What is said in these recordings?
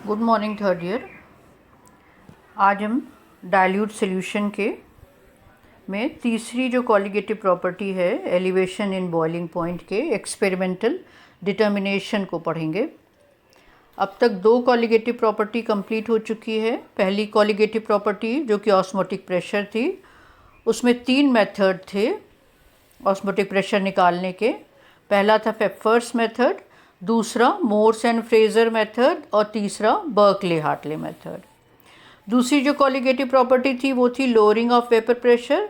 Good morning third year. आज हम dilute solution के में तीसरी जो कॉलिगेटिव प्रॉपर्टी है एलिवेशन इन बॉइलिंग पॉइंट के एक्सपेरिमेंटल डिटर्मिनेशन को पढ़ेंगे। अब तक दो कॉलिगेटिव प्रॉपर्टी कंप्लीट हो चुकी है। पहली कॉलिगेटिव प्रॉपर्टी जो कि ऑस्मोटिक प्रेशर थी, उसमें तीन मेथड थे ऑस्मोटिक प्रेशर निकालने के। पहला था फेफर्स मेथड, दूसरा मोर्स एंड फ्रेजर मेथड और तीसरा बर्कले हार्टले मेथड। दूसरी जो कॉलिगेटिव प्रॉपर्टी थी वो थी लोअरिंग ऑफ वेपर प्रेशर।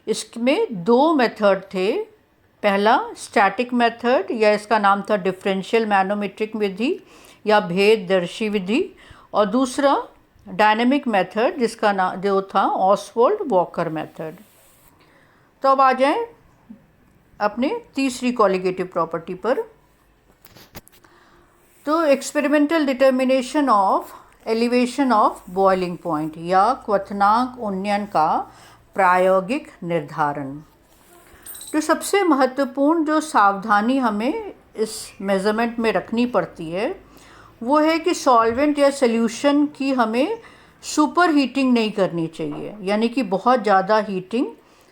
इसमें दो मेथड थे, पहला स्टैटिक मेथड या इसका नाम था डिफरेंशियल मैनोमेट्रिक विधि या भेददर्शी विधि, और दूसरा डायनेमिक मेथड जिसका नाम जो था ऑसवाल्ड वॉकर मेथड। तो अब आ जाएं अपने तीसरी कॉलिगेटिव प्रॉपर्टी पर। तो experimental determination of elevation of boiling point या क्वथनांक उन्नयन का प्रायोगिक निर्धारण। तो सबसे महत्वपूर्ण जो सावधानी हमें इस मेज़रमेंट में रखनी पड़ती है वो है कि सॉल्वेंट या सॉल्यूशन की हमें सुपर हीटिंग नहीं करनी चाहिए, यानी कि बहुत ज़्यादा हीटिंग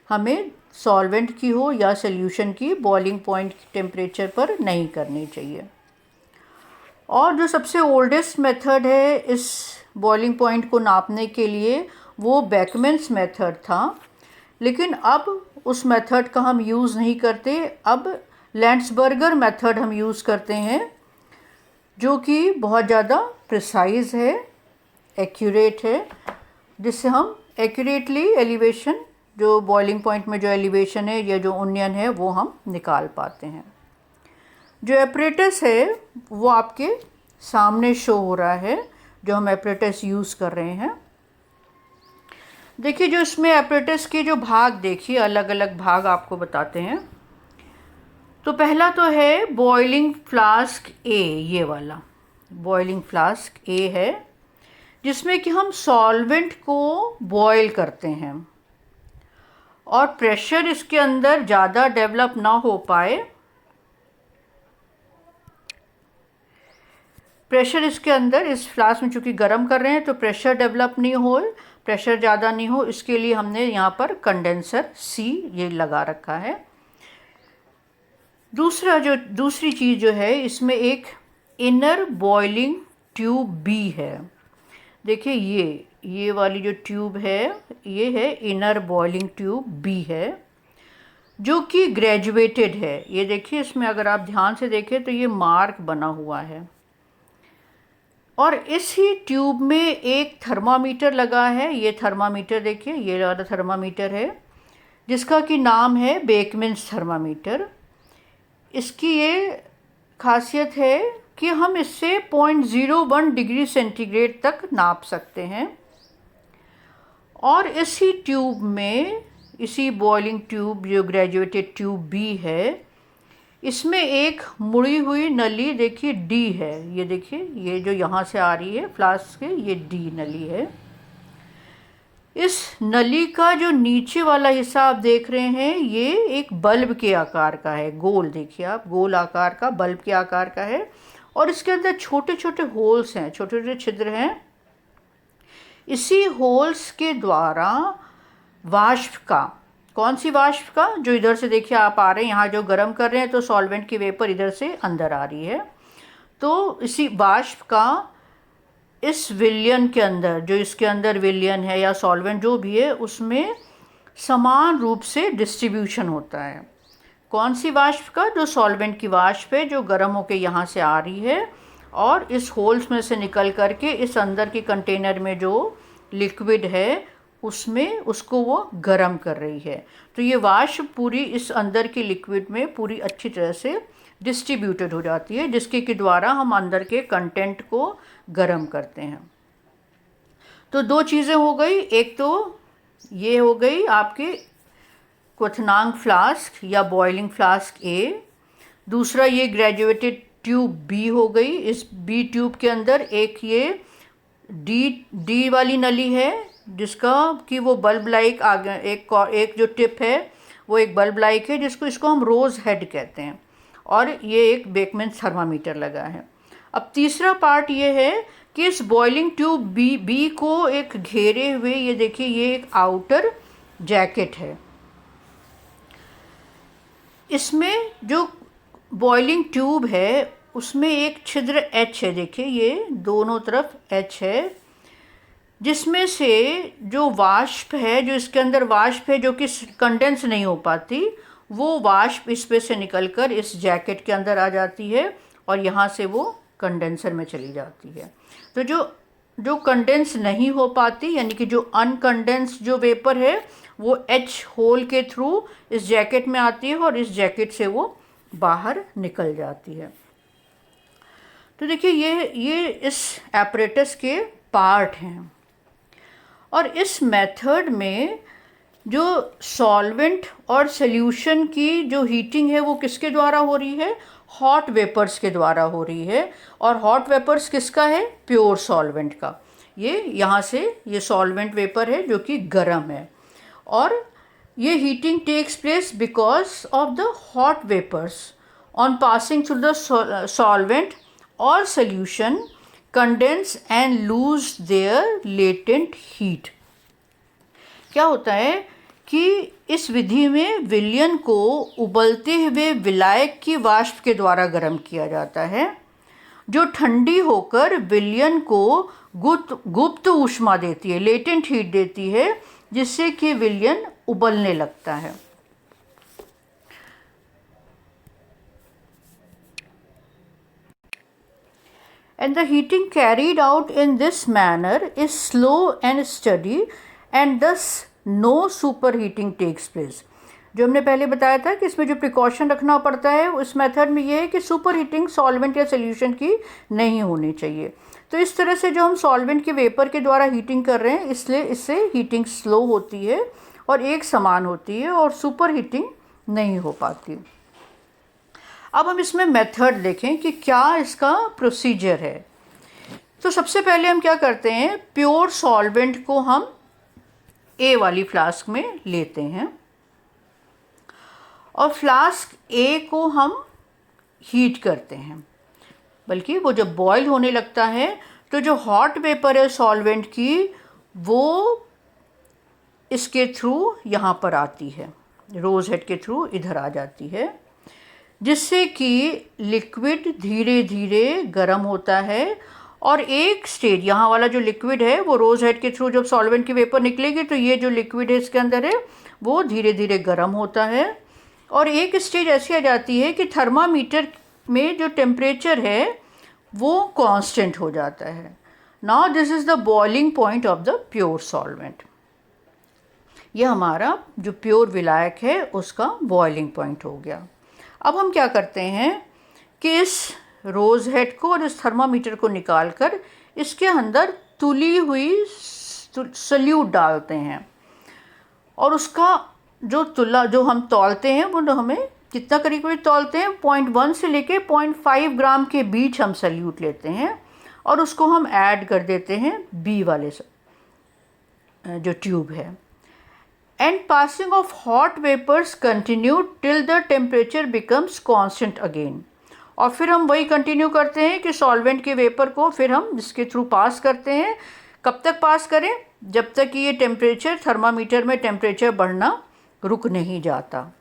हमें सॉल्वेंट की हो या सॉल्यूशन की बॉइलिंग पॉइंट टेम्परेचर पर नहीं करनी चाहिए। और जो सबसे ओल्डेस्ट मेथड है इस बॉइलिंग पॉइंट को नापने के लिए वो बेकमैन्स मेथड था, लेकिन अब उस मेथड का हम यूज़ नहीं करते। अब लैंड्सबर्गर मेथड हम यूज़ करते हैं जो कि बहुत ज़्यादा प्रिसाइज है, एक्यूरेट है, जिससे हम एक्यूरेटली एलिवेशन जो बॉइलिंग पॉइंट में जो एलिवेशन है या जो उन्नयन है वो हम निकाल पाते हैं। जो एपरेटस है वो आपके सामने शो हो रहा है, जो हम एपरेटस यूज़ कर रहे हैं। देखिए, जो इसमें एपरेटस के जो भाग देखिए, अलग अलग भाग आपको बताते हैं। तो पहला तो है बॉइलिंग फ्लास्क ए, ये वाला बॉइलिंग फ्लास्क ए है जिसमें कि हम सॉल्वेंट को बॉयल करते हैं और प्रेशर इसके अंदर ज़्यादा डेवलप ना हो पाए, प्रेशर इसके अंदर इस फ्लास्क में चूँकि गर्म कर रहे हैं तो प्रेशर डेवलप नहीं हो, प्रेशर ज़्यादा नहीं हो, इसके लिए हमने यहाँ पर कंडेंसर सी ये लगा रखा है। दूसरी चीज़ जो है इसमें एक इनर बॉइलिंग ट्यूब बी है। देखिए ये वाली जो ट्यूब है ये है इनर बॉइलिंग ट्यूब बी है जो कि ग्रेजुएटेड है। ये देखिए, इसमें अगर आप ध्यान से देखें तो ये मार्क बना हुआ है और इसी ट्यूब में एक थर्मामीटर लगा है। ये थर्मामीटर देखिए, ये वाला थर्मामीटर है जिसका कि नाम है बेकमैन्स थर्मामीटर। इसकी ये खासियत है कि हम इससे 0.01 डिग्री सेंटीग्रेड तक नाप सकते हैं। और इसी ट्यूब में, इसी बॉइलिंग ट्यूब जो ग्रेजुएटेड ट्यूब बी है, इसमें एक मुड़ी हुई नली देखिए डी है। ये देखिए, ये जो यहाँ से आ रही है फ्लास्क के, ये डी नली है। इस नली का जो नीचे वाला हिस्सा आप देख रहे हैं ये एक बल्ब के आकार का है, गोल देखिए आप, गोल आकार का, बल्ब के आकार का है। और इसके अंदर छोटे छोटे होल्स हैं, छोटे छोटे छिद्र हैं। इसी होल्स के द्वारा वाष्प का, कौन सी वाष्प का, जो इधर से देखिए आप आ रहे हैं, यहाँ जो गर्म कर रहे हैं तो सॉल्वेंट की वेपर इधर से अंदर आ रही है, तो इसी वाष्प का इस विलयन के अंदर, जो इसके अंदर विलयन है या सॉल्वेंट जो भी है, उसमें समान रूप से डिस्ट्रीब्यूशन होता है। कौन सी वाष्प का, जो सॉल्वेंट की वाष्प है जो गर्म होकर यहाँ से आ रही है और इस होल्स में से निकल करके इस अंदर के कंटेनर में जो लिक्विड है उसमें उसको वो गर्म कर रही है। तो ये वाष्प पूरी इस अंदर के लिक्विड में पूरी अच्छी तरह से डिस्ट्रीब्यूटेड हो जाती है, जिसके के द्वारा हम अंदर के कंटेंट को गर्म करते हैं। तो दो चीज़ें हो गई, एक तो ये हो गई आपके क्वथनांक फ्लास्क या बॉइलिंग फ्लास्क ए, दूसरा ये ग्रेजुएटेड ट्यूब बी हो गई। इस बी ट्यूब के अंदर एक ये डी वाली नली है जिसका कि वो बल्ब लाइक आगे एक जो टिप है वो एक बल्ब लाइक है, इसको हम रोज़ हेड कहते हैं, और ये एक बेकमैन्स थर्मामीटर लगा है। अब तीसरा पार्ट ये है कि इस बॉइलिंग ट्यूब बी को एक घेरे हुए, ये देखिए ये एक आउटर जैकेट है। इसमें जो बॉइलिंग ट्यूब है उसमें एक छिद्र एच है, देखिए ये दोनों तरफ एच है, जिसमें से जो वाष्प है, जो इसके अंदर वाष्प है जो कि कंडेंस नहीं हो पाती, वो वाष्प इस पे से निकलकर इस जैकेट के अंदर आ जाती है और यहाँ से वो कंडेंसर में चली जाती है। तो जो कंडेंस नहीं हो पाती, यानी कि जो अनकंडेंस जो वेपर है, वो एच होल के थ्रू इस जैकेट में आती है और इस जैकेट से वो बाहर निकल जाती है। तो देखिए ये इस एपरेटस के पार्ट हैं। और इस मेथड में जो सॉल्वेंट और सॉल्यूशन की जो हीटिंग है वो किसके द्वारा हो रही है? हॉट वेपर्स के द्वारा हो रही है। और हॉट वेपर्स किसका है? प्योर सॉल्वेंट का। ये यहाँ से ये सॉल्वेंट वेपर है जो कि गर्म है, और ये heating takes place because of the hot vapours on passing through the solvent और solution condense and lose their latent heat. क्या होता है कि इस विधि में विलयन को उबलते हुए विलायक की वाष्प के द्वारा गर्म किया जाता है, जो ठंडी होकर विलयन को गुप्त ऊष्मा देती है, लेटेंट हीट देती है, जिससे कि विलयन उबलने लगता है। And the heating carried out in this manner is slow and steady and thus no superheating takes place। जो हमने पहले बताया था कि इसमें जो प्रिकॉशन रखना पड़ता है उस मेथड में ये है कि सुपर हीटिंग सॉल्वेंट या सोल्यूशन की नहीं होनी चाहिए। तो इस तरह से जो हम सॉल्वेंट के वेपर के द्वारा हीटिंग कर रहे हैं, इसलिए इससे हीटिंग स्लो होती है और एक समान होती है और सुपर हीटिंग नहीं हो पाती। अब हम इसमें मेथड देखें कि क्या इसका प्रोसीजर है। तो सबसे पहले हम क्या करते हैं, प्योर सॉल्वेंट को हम ए वाली फ्लास्क में लेते हैं और फ्लास्क ए को हम हीट करते हैं। बल्कि वो जब बॉयल होने लगता है तो जो हॉट वेपर है सॉल्वेंट की, वो इसके थ्रू यहाँ पर आती है, रोज हेड के थ्रू इधर आ जाती है, जिससे कि लिक्विड धीरे धीरे गर्म होता है। और एक स्टेज यहाँ वाला जो लिक्विड है वो रोज हेड के थ्रू जब सॉल्वेंट की वेपर निकलेगी तो ये जो लिक्विड है इसके अंदर है वो धीरे धीरे गर्म होता है। और एक स्टेज ऐसी आ जाती है कि थर्मामीटर में जो टेम्परेचर है वो कांस्टेंट हो जाता है। Now this is the boiling point of the pure solvent. ये हमारा जो प्योर विलायक है उसका बॉइलिंग पॉइंट हो गया। अब हम क्या करते हैं कि इस रोज़ हेड को और इस थर्मामीटर को निकालकर इसके अंदर तुली हुई सल्यूट डालते हैं, और उसका जो हम तौलते हैं वो हमें कितना करीब करीब तौलते हैं, 0.1 से लेके 0.5 ग्राम के बीच हम सल्यूट लेते हैं और उसको हम ऐड कर देते हैं बी वाले जो ट्यूब है। And passing of hot vapours continue till the temperature becomes constant again. और फिर हम वही कंटिन्यू करते हैं कि सॉल्वेंट के वेपर को फिर हम इसके थ्रू पास करते हैं। कब तक पास करें? जब तक कि ये टेम्परेचर, थर्मामीटर में टेम्परेचर बढ़ना रुक नहीं जाता।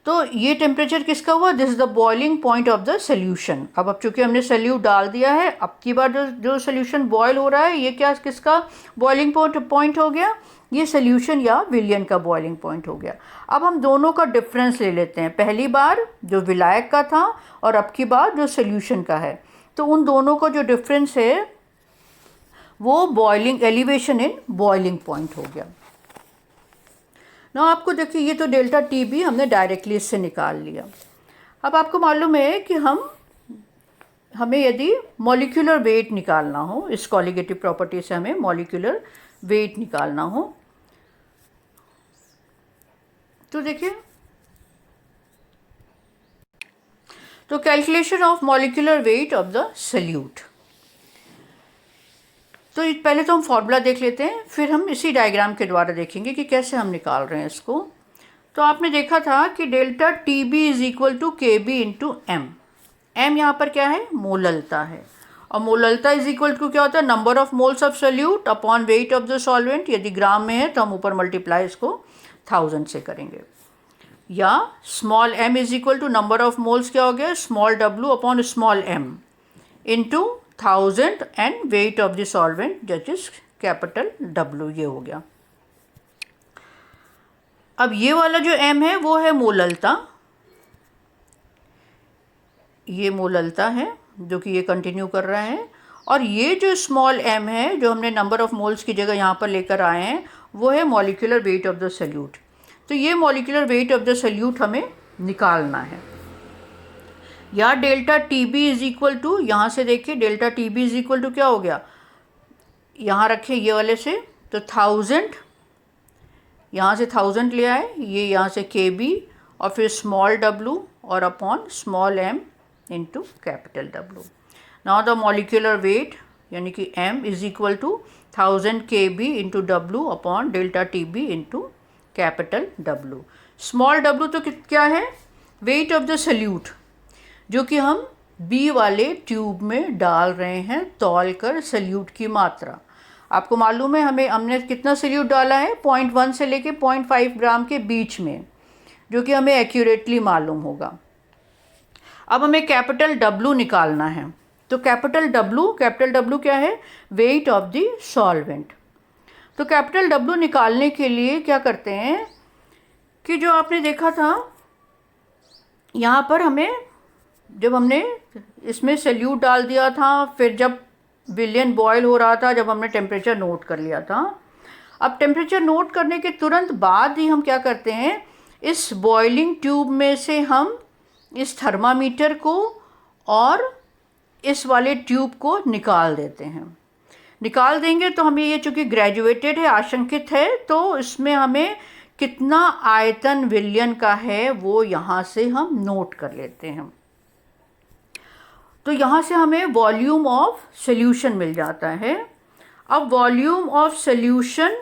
तो ये टेम्परेचर किसका हुआ? This is the boiling point of the solution. अब चूंकि हमने सल्यूट डाल दिया है, अब की बार जो सोल्यूशन बॉयल हो रहा है ये क्या किसका बॉइलिंग पॉइंट हो गया? ये सोल्यूशन या विलयन का बॉइलिंग पॉइंट हो गया। अब हम दोनों का डिफरेंस ले लेते हैं, पहली बार जो विलायक का था और अब की बार जो सोल्यूशन का है। तो उन दोनों का जो डिफरेंस है वो boiling elevation in boiling point हो गया ना। आपको देखिए ये तो डेल्टा टी बी हमने डायरेक्टली इससे निकाल लिया। अब आपको मालूम है कि हमें यदि मॉलिक्यूलर वेट निकालना हो, इस कॉलिगेटिव प्रॉपर्टी से हमें मॉलिक्यूलर वेट निकालना हो, तो देखिए तो calculation of molecular weight of the solute. तो पहले तो हम फॉर्मूला देख लेते हैं, फिर हम इसी डायग्राम के द्वारा देखेंगे कि कैसे हम निकाल रहे हैं इसको। तो आपने देखा था कि delta T B is equal to K B into M. M यहाँ पर क्या है? मोललता है। और मोललता इज इक्वल टू क्या होता है, number of moles of solute upon weight of the solvent. यदि ग्राम में है तो हम ऊपर मल्टीप्लाई इसको 1000 से करेंगे। या small m is equal to number of moles क्या हो गया, small w upon small m into 1000 and weight of the solvent that is capital W, ये हो गया। अब ये वाला जो m है वो है मोललता, ये मोललता है जो कि ये कंटिन्यू कर रहा है। और ये जो स्मॉल m है जो हमने नंबर ऑफ मोल्स की जगह यहाँ पर लेकर आए हैं वो है molecular weight of the solute. तो ये molecular weight of the solute हमें निकालना है। या delta TB is equal to, यहाँ से देखिए delta TB is equal to क्या हो गया, यहाँ रखें ये वाले से तो 1000, यहाँ से 1000 ले आए, ये यहाँ से KB और फिर स्मॉल w और upon small m into capital W। Now the molecular weight यानी कि m is equal to 1000 KB into W upon delta TB into capital W। Small w तो क्या है, वेट ऑफ द सोल्यूट जो कि हम B वाले ट्यूब में डाल रहे हैं तौल कर सोल्यूट की मात्रा। आपको मालूम है हमने कितना सोल्यूट डाला है, 0.1 से लेके 0.5 ग्राम के बीच में, जो कि हमें एक्यूरेटली मालूम होगा। अब हमें कैपिटल W निकालना है। तो कैपिटल W क्या है, वेट ऑफ द सॉल्वेंट। तो कैपिटल W निकालने के लिए क्या करते हैं कि जो आपने देखा था यहाँ पर हमें, जब हमने इसमें सोल्यूट डाल दिया था, फिर जब विलियन बॉयल हो रहा था, जब हमने टेम्परेचर नोट कर लिया था। अब टेम्परेचर नोट करने के तुरंत बाद ही हम क्या करते हैं, इस बॉइलिंग ट्यूब में से हम इस थर्मामीटर को और इस वाले ट्यूब को निकाल देते हैं। निकाल देंगे तो हमें ये चूँकि ग्रेजुएटेड है, आशंकित है, तो इसमें हमें कितना आयतन विलियन का है वो यहाँ से हम नोट कर लेते हैं। तो यहाँ से हमें वॉल्यूम ऑफ सॉल्यूशन मिल जाता है। अब वॉल्यूम ऑफ सॉल्यूशन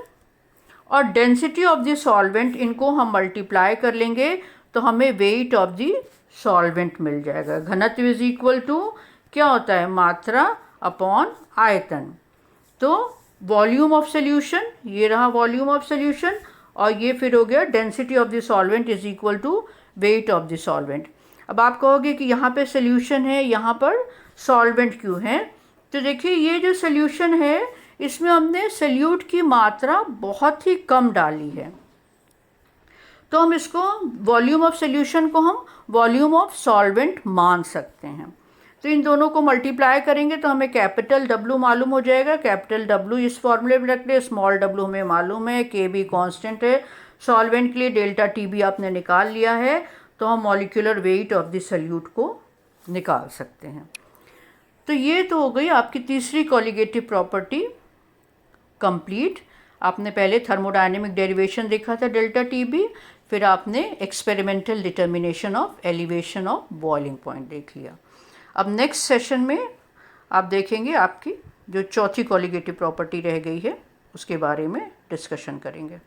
और डेंसिटी ऑफ द सॉल्वेंट, इनको हम मल्टीप्लाई कर लेंगे तो हमें वेट ऑफ द सॉल्वेंट मिल जाएगा। घनत्व इज इक्वल टू क्या होता है, मात्रा अपॉन आयतन। तो वॉल्यूम ऑफ सॉल्यूशन, ये रहा वॉल्यूम ऑफ सॉल्यूशन, और ये फिर हो गया density of the solvent is equal to weight of the solvent. अब आप कहोगे कि यहाँ पे सॉल्यूशन है, यहाँ पर सॉल्वेंट क्यों है? तो देखिए ये जो सॉल्यूशन है इसमें हमने सोल्यूट की मात्रा बहुत ही कम डाली है, तो हम इसको वॉल्यूम ऑफ सॉल्यूशन को हम वॉल्यूम ऑफ सॉल्वेंट मान सकते हैं। तो इन दोनों को मल्टीप्लाई करेंगे तो हमें कैपिटल W मालूम हो जाएगा। कैपिटल W इस फॉर्मूले में रख ले, स्मॉल w हमें मालूम है, KB कांस्टेंट है, सॉल्वेंट के लिए डेल्टा TB आपने निकाल लिया है, तो हम molecular weight of the solute को निकाल सकते हैं। तो ये तो हो गई आपकी तीसरी कॉलिगेटिव प्रॉपर्टी कंप्लीट। आपने पहले थर्मोडायनेमिक डेरिवेशन देखा था डेल्टा TB, फिर आपने experimental determination of elevation of boiling point देख लिया। अब नेक्स्ट सेशन में आप देखेंगे आपकी जो चौथी कॉलिगेटिव प्रॉपर्टी रह गई है उसके बारे में डिस्कशन करेंगे।